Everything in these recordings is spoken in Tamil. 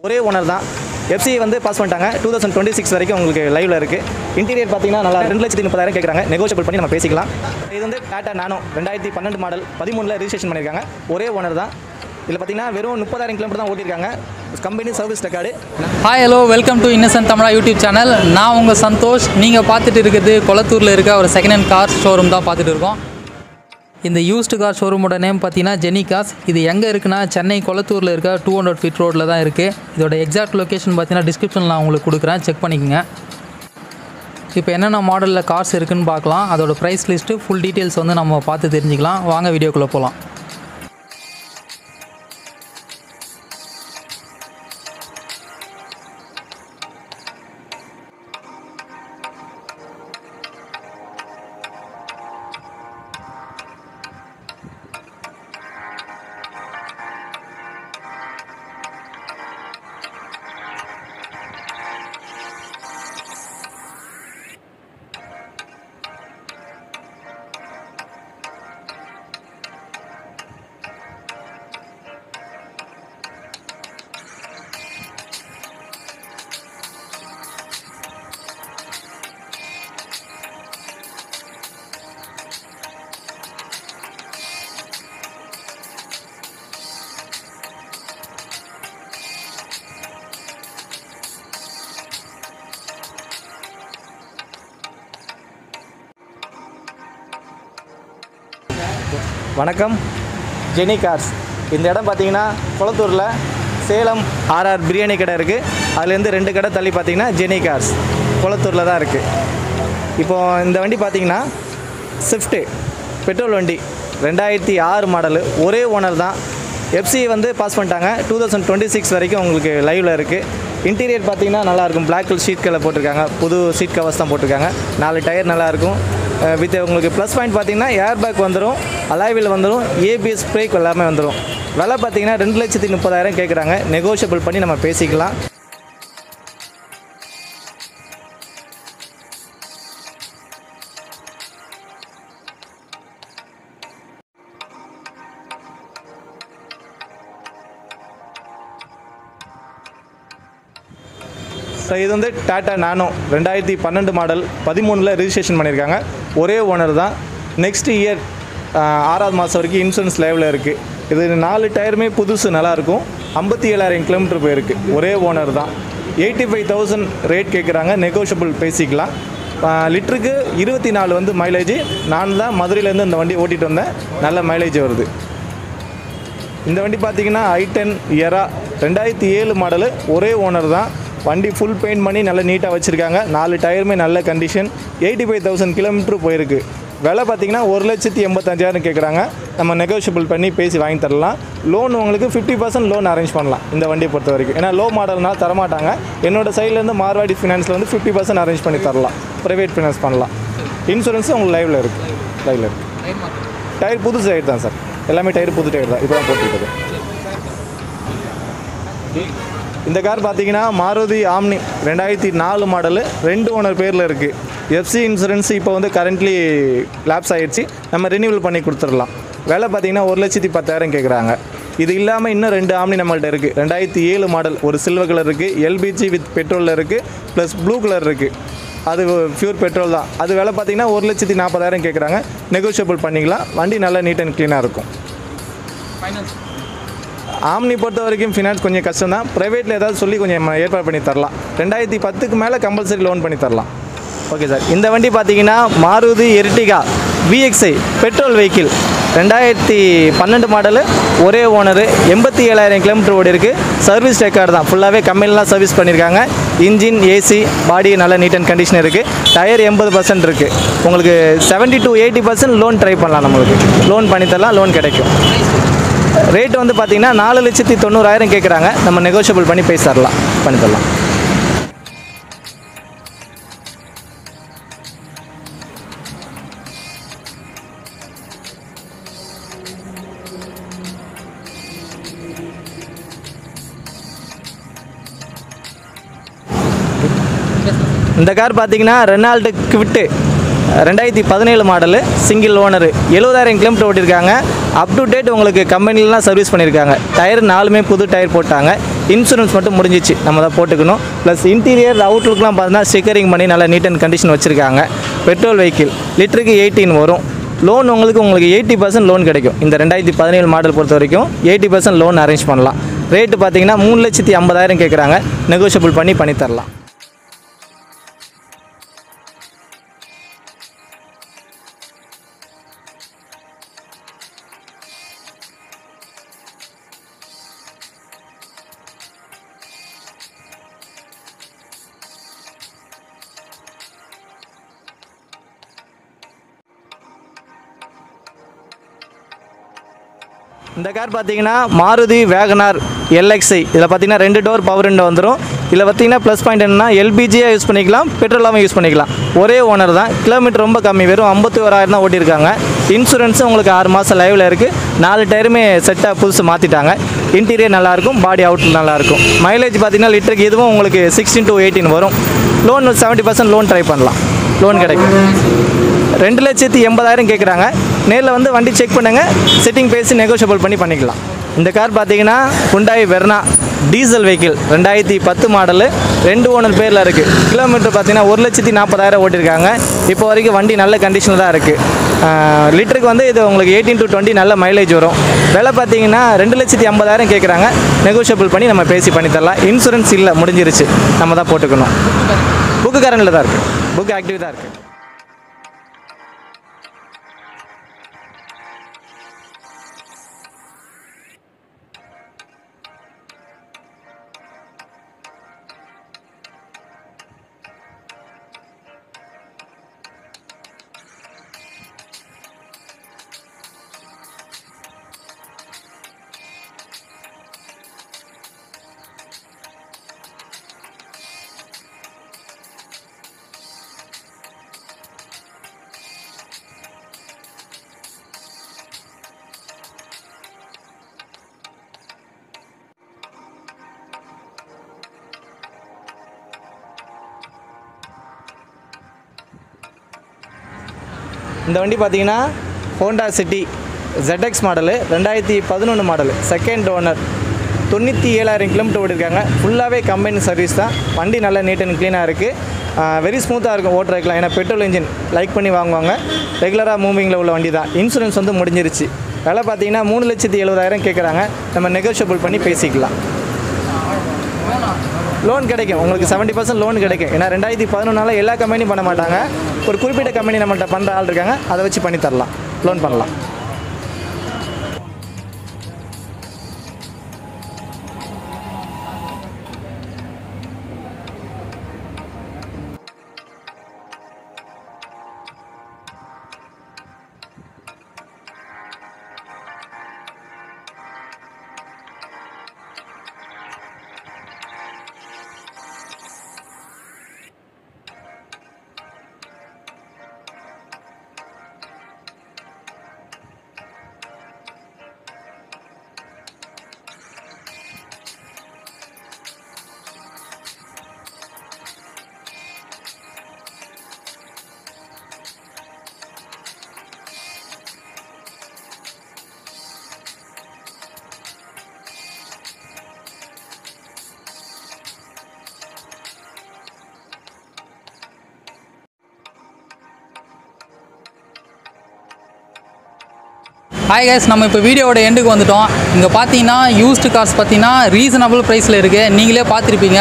ஒரே ஓனர் தான். எஃப்சி வந்து பாஸ் பண்ணிட்டாங்க. 2026 வரைக்கும் உங்களுக்கு லைவ்ல இருக்குது. இன்டீரியர் பார்த்தீங்கன்னா நல்லா 2,30,000 கேட்குறாங்க. நெகோஷியபிள் பண்ணி நம்ம பேசிக்கலாம். இது வந்து டாடா நானோ 2012 மாடல் 13ல் ரிஜிஸ்ட்ரேஷன் பண்ணியிருக்காங்க. ஒரே ஓனர் தான். இதில் பார்த்தீங்கன்னா வெறும் 30,000 கிலோமீட்டர் தான் ஓட்டியிருக்காங்க. Company service record. Hi hello, welcome to innocent Tamizha YouTube channel. நான் உங்கள் சந்தோஷ். நீங்கள் பார்த்துட்டு இருக்கிறது கொளத்தூரில் இருக்க ஒரு செகண்ட் ஹேண்ட் கார் ஷோரூம் தான் பார்த்துட்டு இருக்கோம். இந்த யூஸ்டு கார் ஷோரூமோட நேம் பார்த்தீங்கன்னா ஜெனி கார்ஸ். இது எங்கே இருக்குன்னா சென்னை கொளத்தூரில் இருக்க 200 ஃபீட் ரோட்டில் தான் இருக்குது. இதோட எக்ஸாக்ட் லொக்கேஷன் பார்த்தீங்கன்னா டிஸ்கிரிப்ஷனில் நான் உங்களுக்கு கொடுக்குறேன், செக் பண்ணிக்கோங்க. இப்போ என்னென்ன மாடலில் கார்ஸ் இருக்குதுன்னு பார்க்கலாம். அதோட ப்ரைஸ் லிஸ்ட்டு ஃபுல் டீட்டெயில்ஸ் வந்து நம்ம பார்த்து தெரிஞ்சுக்கலாம். வாங்க வீடியோக்குள்ளே போகலாம். வணக்கம், ஜெனி கார்ஸ். இந்த இடம் பார்த்தீங்கன்னா கொளத்தூரில் சேலம் ஆர்ஆர் பிரியாணி கடை இருக்குது. அதுலேருந்து 2 கடை தள்ளி பார்த்தீங்கன்னா ஜெனி கார்ஸ் கொளத்தூரில் தான் இருக்குது. இப்போது இந்த வண்டி பார்த்தீங்கன்னா ஸ்விஃப்ட்டு பெட்ரோல் வண்டி 2006 மாடலு. ஒரே ஓனர் தான். எஃப்சி வந்து பாஸ் பண்ணிட்டாங்க. 2026 வரைக்கும் உங்களுக்கு லைவில் இருக்குது. இன்டீரியர் பார்த்தீங்கன்னா நல்லாயிருக்கும். பிளாக் கலர் ஷீட் கலர் போட்டிருக்காங்க. புது சீட் கவர்ஸ் தான் போட்டிருக்காங்க. 4 டயர் நல்லாயிருக்கும். வித் உங்களுக்கு ப்ளஸ் பாயிண்ட் பார்த்தீங்கன்னா ஏர் பேக் வந்துடும், அலாய்வில் வந்துடும், ஏபிஎஸ் பிரேக் எல்லாமே வந்துடும். விலை பார்த்தீங்கன்னா 2,30,000 கேட்குறாங்க. நெகோஷியபிள் பண்ணி நம்ம பேசிக்கலாம். ஸோ இது வந்து டாடா நானோ 2012 மாடல் 13ல் ரிஜிஸ்ட்ரேஷன் பண்ணியிருக்காங்க. ஒரே ஓனர் தான். நெக்ஸ்ட் இயர் 6வது மாதம் வரைக்கும் இன்சூரன்ஸ் லைவில் இருக்குது. இது 4 டயருமே புதுசு, நல்லாயிருக்கும். 57,000 கிலோமீட்டர் போயிருக்கு. ஒரே ஓனர் தான். 85,000 ரேட் கேட்குறாங்க. நெகோஷியபிள் பேசிக்கலாம். லிட்டருக்கு 24 வந்து மைலேஜ். நான் தான் மதுரையிலேருந்து இந்த வண்டி ஓட்டிகிட்டு வந்தேன். நல்ல மைலேஜ் வருது. இந்த வண்டி பார்த்திங்கன்னா i10 எரா 2007 மாடலு. ஒரே ஓனர் தான். வண்டி ஃபுல் பெயிண்ட் பண்ணி நல்லா நீட்டாக வச்சுருக்காங்க. 4 டயருமே நல்ல கண்டிஷன். 85,000 கிலோமீட்டர் போயிருக்கு. விலை பார்த்திங்கன்னா 1,85,000 கேட்குறாங்க. நம்ம நெகோஷியபிள் பண்ணி பேசி வாங்கி தரலாம். லோன் உங்களுக்கு 50% லோன் அரேஞ்ச் பண்ணலாம் இந்த வண்டியை பொறுத்த வரைக்கும். ஏன்னா லோ மாடல்னால் தரமாட்டாங்க. என்னோடய சைட்லேருந்து மார்வாடி ஃபினான்ஸில் வந்து 50% அரேஞ்ச் பண்ணி தரலாம். ப்ரைவேட் ஃபினான்ஸ் பண்ணலாம். இன்சூரன்ஸும் உங்களுக்கு லைவில் இருக்குது. டயர் புது டயர் தான் சார். எல்லாமே டயர் புது டயர் தான். இப்போ தான் போட்டுக்கிட்டது. இந்த கார் பார்த்தீங்கன்னா மாருதி ஆம்னி 2004 மாடலு. 2 ஓனர் பேரில் இருக்குது. எஃப்சி இன்சூரன்ஸ் இப்போ வந்து கரண்ட்லி லேப்ஸ் ஆகிடுச்சு. நம்ம ரினியூவல் பண்ணி கொடுத்துடலாம். விலை பார்த்தீங்கன்னா 1,10,000 கேட்குறாங்க. இது இல்லாமல் இன்னும் 2 ஆம்னி நம்மள்ட்ட இருக்குது. 2007 மாடல். ஒரு சில்வர் கலர் இருக்குது, எல்பிஜி வித் பெட்ரோலில் இருக்குது, ப்ளஸ் ப்ளூ கலர் இருக்குது. அது பியூர் பெட்ரோல் தான். அது விலை பார்த்தீங்கன்னா 1,40,000 கேட்குறாங்க. நெகோஷியபிள் பண்ணிக்கலாம். வண்டி நல்லா நீட் அண்ட் க்ளீனாக இருக்கும். ஆம்னி பொறுத்த வரைக்கும் ஃபினான்ஸ் கொஞ்சம் கஷ்டம் தான். ப்ரைவேட்டில் ஏதாவது சொல்லி கொஞ்சம் ஏற்பாடு பண்ணி தரலாம். 2010க்கு மேலே கம்பல்சரி லோன் பண்ணி தரலாம். Okay sir. இந்த வண்டி பார்த்தீங்கன்னா Maruti Ertiga VXI petrol vehicle 2012 model. ஒரே ஓனரு. 87,000 கிலோமீட்டர் ஓடி இருக்குது. சர்வீஸ் ரெக்கார்டு தான். ஃபுல்லாகவே கம்பெனிலாம் சர்வீஸ் பண்ணியிருக்காங்க. இன்ஜின், ஏசி, பாடி நல்ல நீட் அண்ட் கண்டிஷன் இருக்குது. டயர் 80% இருக்குது. உங்களுக்கு 70 to 80% லோன் ட்ரை பண்ணலாம். நம்மளுக்கு லோன் பண்ணித்தரலாம். லோன் கிடைக்கும். ரேட் வந்து பார்த்தீங்கன்னா 4,90,000 கேட்குறாங்க. நம்ம நெகோஷியபிள் பண்ணி பேசி தரலாம், பண்ணி தரலாம். இந்த கார் பார்த்தீங்கன்னா Renault Kwid 2017 model, single owner, 70,000 kilometre ஓட்டியிருக்காங்க. அப் டு டேட் உங்களுக்கு கம்பெனிலலாம் சர்வீஸ் பண்ணியிருக்காங்க. டயர் 4மே புது டயர் போட்டாங்க. இன்சூரன்ஸ் மட்டும் முடிஞ்சிச்சு, நம்ம தான் போட்டுக்கணும். ப்ளஸ் இன்டீரியர் அவுட்லுக்லாம் பார்த்தீங்கன்னா ஸ்டிக்கரிங் பண்ணி நல்லா நீட் அண்ட் கண்டிஷன் வச்சுருக்காங்க. பெட்ரோல் வெஹிக்கிள், லிட்டருக்கு 18 வரும். லோன் உங்களுக்கு 80% லோன் கிடைக்கும். இந்த 2017 மாடல் பொறுத்த வரைக்கும் 80% லோன் அரேஞ்ச் பண்ணலாம். ரேட்டு பார்த்தீங்கன்னா 3,50,000 கேட்குறாங்க. நெகோஷியபிள் பண்ணி தரலாம். இந்த கார் பார்த்தீங்கன்னா மாருதி வேகனார் LXi. இதில் பார்த்தீங்கன்னா 2 டோர் பவர் விண்டோ வந்துடும். இதில் பார்த்தீங்கன்னா ப்ளஸ் பாயிண்ட் என்னன்னா எல்பிஜியாக யூஸ் பண்ணிக்கலாம், பெட்ரோலாகவும் யூஸ் பண்ணிக்கலாம். ஒரே ஓனர் தான். கிலோமீட்டர் ரொம்ப கம்மி, வெறும் 51,000 தான் ஓட்டியிருக்காங்க. இன்சூரன்ஸும் உங்களுக்கு 6 மாதம் லைவில் இருக்குது. 4 டயருமே செட்டாக புதுசு மாற்றிட்டாங்க. இன்டீரியர் நல்லாயிருக்கும், பாடி அவுட் நல்லாயிருக்கும். மைலேஜ் பார்த்தீங்கன்னா லிட்டருக்கு இதுவும் உங்களுக்கு 16 to 18 வரும். லோன் 70% லோன் ட்ரை பண்ணலாம், லோன் கிடைக்கும். 2,80,000 கேட்குறாங்க. நேரில் வந்து வண்டி செக் பண்ணுங்கள், செட்டிங் பேசி நெகோஷியபிள் பண்ணிக்கலாம். இந்த கார் பார்த்தீங்கன்னா Hyundai Verna diesel vehicle, 2010 model, 2 owner பேரில் இருக்குது. கிலோமீட்டர் பார்த்தீங்கன்னா 1,40,000 ஓட்டியிருக்காங்க. இப்போ வரைக்கும் வண்டி நல்ல கண்டிஷனில் தான் இருக்குது. லிட்டருக்கு வந்து இது உங்களுக்கு 18 to 20 நல்ல மைலேஜ் வரும். விலை பார்த்தீங்கன்னா 2,50,000 கேட்குறாங்க. நெகோஷியபிள் பண்ணி நம்ம பேசி பண்ணித்தரலாம். இன்சூரன்ஸ் இல்லை, முடிஞ்சிருச்சு, நம்ம தான் போட்டுக்கணும். புக்கு கரண்டில் தான் இருக்குது, புக்கு ஆக்டிவ் தான் இருக்குது. இந்த வண்டி பார்த்தீங்கன்னா Honda City ZX model, 2011 model, second owner, 97,000 kilometre ஓடிருக்காங்க. ஃபுல்லாகவே கம்பெனி சர்வீஸ் தான். வண்டி நல்லா நீட் அண்ட் க்ளீனாக இருக்குது. வெரி ஸ்மூத்தாக இருக்கும் ஓட்டுறதுக்கலாம். ஏன்னா பெட்ரோல் இன்ஜின் லைக் பண்ணி வாங்குவாங்க. ரெகுலராக மூவிங்கில் உள்ள வண்டி தான். இன்சூரன்ஸ் வந்து முடிஞ்சிருச்சு. விலை பார்த்தீங்கன்னா 3,70,000 கேட்குறாங்க. நம்ம நெகோஷியபிள் பண்ணி பேசிக்கலாம். லோன் கிடைக்கும், உங்களுக்கு 70% லோன் கிடைக்கும். ஏன்னா 2011 எல்லா கம்பெனியும் பண்ண மாட்டாங்க. ஒரு குறிப்பிட்ட கம்பெனி நம்மள்கிட்ட பண்ணுற ஆள் இருக்காங்க, அதை வச்சு பண்ணி தரலாம், லோன் பண்ணலாம். ஹாய் கைஸ், நம்ம இப்போ வீடியோவோட எண்டுக்கு வந்துட்டோம். இங்கே பார்த்தீங்கன்னா யூஸ்டு கார்ஸ் பார்த்தீங்கன்னா ரீசனபிள் ப்ரைஸில் இருக்குது. நீங்களே பார்த்துருப்பீங்க.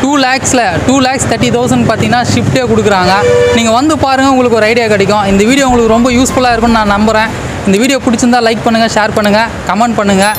2,30,000 பார்த்தீங்கன்னா ஷிஃப்ட்டே கொடுக்குறாங்க. நீங்கள் வந்து பாருங்கள், உங்களுக்கு ஒரு ஐடியா கிடைக்கும். இந்த வீடியோ உங்களுக்கு ரொம்ப யூஸ்ஃபுல்லாக இருக்கும்னு நான் நம்புகிறேன். இந்த வீடியோ பிடிச்சிருந்தா லைக் பண்ணுங்கள், ஷேர் பண்ணுங்கள், கமெண்ட் பண்ணுங்கள்.